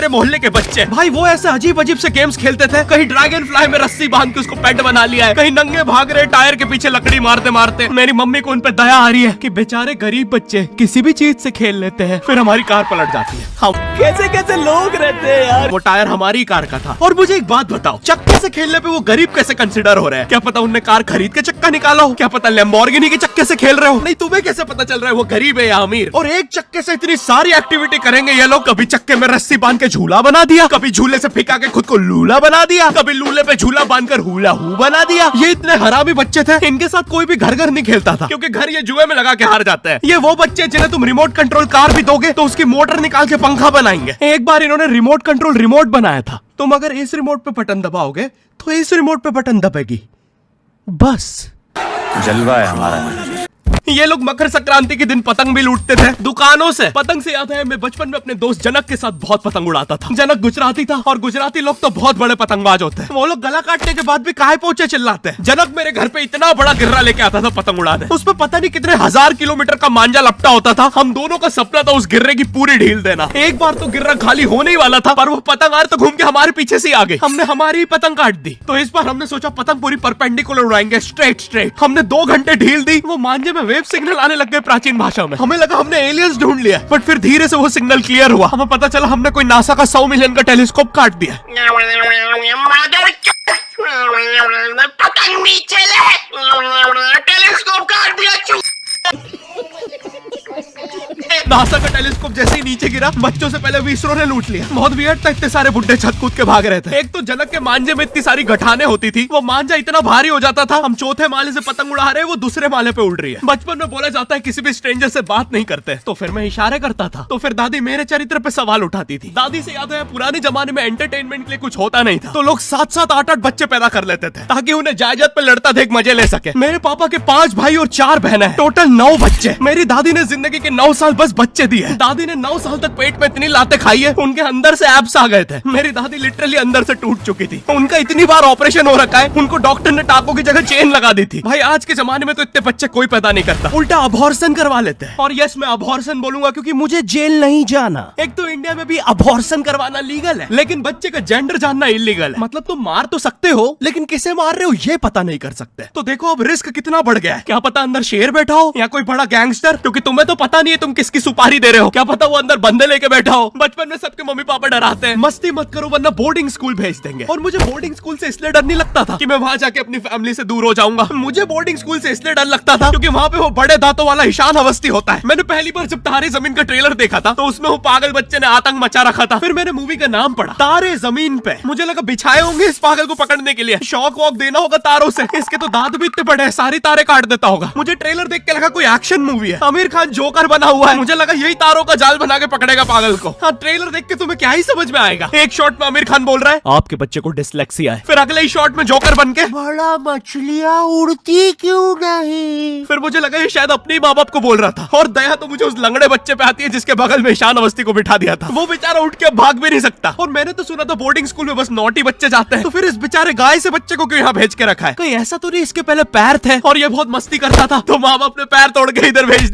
मेरे मोहल्ले के बच्चे भाई वो ऐसे अजीब अजीब से गेम्स खेलते थे। कहीं ड्रैगन फ्लाई में रस्सी बांध के उसको पेट बना लिया है, कहीं नंगे भाग रहे टायर के पीछे लकड़ी मारते मारते। मेरी मम्मी को उन पे दया आ रही है कि बेचारे गरीब बच्चे किसी भी चीज से खेल लेते हैं, फिर हमारी कार पलट जाती है। हम कैसे कैसे लोग रहते हैं यार। वो टायर हमारी कार का था। और मुझे एक बात बताओ, चक्के से खेलने पे वो गरीब कैसे कंसिडर हो रहे हैं? क्या पता उनने कार खरीद के चक्का निकाला हो, क्या पता लैम्बोर्गिनी के चक्के से खेल रहे हो। नहीं, तुम्हें कैसे पता चल रहा है वो गरीब है या अमीर? और एक चक्के से इतनी सारी एक्टिविटी करेंगे ये लोग। कभी चक्के में रस्सी बांध के झूला बना दिया, कभी झूले से फिका के खुद को लूला बना दिया, कभी लूले पे झूला बांधकर हुला हू बना दिया। ये इतने हरामी बच्चे थे, इनके साथ कोई भी घर नहीं खेलता था, क्योंकि घर ये जुए में लगा के हार जाते हैं। ये वो बच्चे जिन्हें तुम रिमोट कंट्रोल कार भी दोगे तो उसकी मोटर निकाल के पंखा बनाएंगे। एक बार इन्होंने रिमोट कंट्रोल रिमोट बनाया था। तुम अगर इस रिमोट पे बटन दबाओगे तो इस रिमोट पे बटन दबेगी, बस। जलवा है हमारा। ये लोग मकर संक्रांति के दिन पतंग भी लूटते थे दुकानों से। पतंग से याद है, मैं बचपन में अपने दोस्त जनक के साथ बहुत पतंग उड़ाता था। जनक गुजराती था और गुजराती लोग तो बहुत बड़े पतंगबाज होते हैं। वो लोग गला काटने के बाद भी काहे पोचे चिल्लाते हैं। जनक मेरे घर पे इतना बड़ा गिर्रा लेके आता था पतंग उड़ाने। उस पर पता नहीं कितने 1000 किलोमीटर का मांझा लपटा होता था। हम दोनों का सपना था उस गिर्रे की पूरी ढील देना। एक बार तो गिर्रा खाली होने ही वाला था, पर वो पतंग तो घूम के हमारे पीछे से आ गई। हमने हमारी ही पतंग काट दी। तो इस बार हमने सोचा पतंग पूरी परपेंडिकुलर उड़ाएंगे, स्ट्रेट। हमने 2 घंटे ढील दी। वो मांझे में वेव सिग्नल आने लग गए प्राचीन भाषा में। हमें लगा हमने एलियंस ढूंढ लिया, बट फिर धीरे से वो सिग्नल क्लियर हुआ। हमें पता चला हमने कोई नासा का 100 मिलियन का टेलीस्कोप काट दिया। पतंग नीचे ले, टेलीस्कोप काट दिया। नासा का टेलीस्कोप जैसे ही नीचे गिरा, बच्चों से पहले विसरो ने लूट लिया। बहुत वियर्ड था, इतने सारे बुड्ढे छत कूद के भाग रहे थे। एक तो जनक के मांझे में इतनी सारी गठाने होती थी, वो मांझा इतना भारी हो जाता था। हम चौथे माले से पतंग उड़ा रहे, वो दूसरे माले पे उड़ रही है। बचपन में बोला जाता है किसी भी स्ट्रेंजर से बात नहीं करते, तो फिर मैं इशारे करता था। तो फिर दादी मेरे चरित्र पे सवाल उठाती थी। दादी से याद है, पुराने जमाने में एंटरटेनमेंट के लिए कुछ होता नहीं था, तो लोग 7-7, 8-8 बच्चे पैदा कर लेते थे ताकि उन्हें जायदाद पे लड़ता देख मजे ले सके। मेरे पापा के 5 भाई और 4 बहनें हैं, टोटल 9 बच्चे। मेरी दादी ने जिंदगी के 9 साल बस बच्चे दिए। दादी ने 9 साल तक पेट में इतनी लातें खाई है, उनके अंदर से एब्स आ गए थे। मेरी दादी लिटरली अंदर से टूट चुकी थी। उनका इतनी बार ऑपरेशन हो रखा है, उनको डॉक्टर ने टाकों की जगह चेन लगा दी थी। भाई आज के जमाने में तो इतने बच्चे कोई पैदा नहीं करता, उल्टा अबॉर्शन करवा लेते हैं। और यस, मैं अबॉर्शन बोलूंगा क्योंकि मुझे जेल नहीं जाना। एक तो इंडिया में भी अबॉर्शन करवाना लीगल है, लेकिन बच्चे का जेंडर जानना इलीगल है। मतलब तुम मार तो सकते हो, लेकिन किसे मार रहे हो ये पता नहीं कर सकते। तो देखो अब रिस्क कितना बढ़ गया है। क्या पता अंदर शेर बैठा हो या कोई बड़ा गैंगस्टर, क्योंकि तुम्हें तो पता नहीं है तुम किसकी सुपारी दे रहे हो। क्या पता वो अंदर बंदे लेके बैठा हो। बचपन में सबके मम्मी पापा डराते हैं, मस्ती मत करो वरना बोर्डिंग स्कूल भेज देंगे। और मुझे बोर्डिंग स्कूल से इसलिए डर नहीं लगता था कि मैं वहां जाके अपनी फैमिली से दूर हो जाऊंगा। मुझे बोर्डिंग स्कूल से इसलिए डर लगता था क्योंकि वहां पे वो बड़े दांतों वाला ईशान अवस्थी होता है। मैंने पहली बार जब तारे जमीन का ट्रेलर देखा था, तो उसमें वो पागल बच्चे ने आतंक मचा रखा था। फिर मैंने मूवी का नाम पढ़ा, तारे जमीन पे। मुझे लगा बिछाए होंगे इस पागल को पकड़ने के लिए, शॉक वॉक देना होगा तारों से। इसके तो दांत भी इतने बड़े हैं, सारी तारे काट देता होगा। मुझे ट्रेलर देख के लगा कोई एक्शन मूवी है, आमिर खान जोकर बना हुआ है। मुझे लगा यही तारों का जाल बना के पकड़ेगा पागल को। हाँ, ट्रेलर देख के तुम्हें क्या ही समझ में आएगा। एक शॉट में आमिर खान बोल रहा है आपके बच्चे को डिसलेक्सिया है, फिर अगले ही शॉट में जोकर बन के बड़ा मछलियां उड़ती क्यों नहीं। फिर मुझे लगा ये शायद अपने माँ बाप को बोल रहा था। और दया तो मुझे उस लंगड़े बच्चे पे आती है जिसके बगल में ईशान अवस्थी को बिठा दिया था। वो बेचारा उठ के भाग भी नहीं सकता। और मैंने तो सुना था बोर्डिंग स्कूल में बस नॉटी बच्चे जाते हैं, तो फिर इस बेचारे गाय से बच्चे को क्यों यहाँ भेज के रखा है? कोई ऐसा तो नहीं इसके पहले पैर थे और ये बहुत मस्ती करता था, तो माँ बाप ने पैर तोड़ के इधर भेज दिया।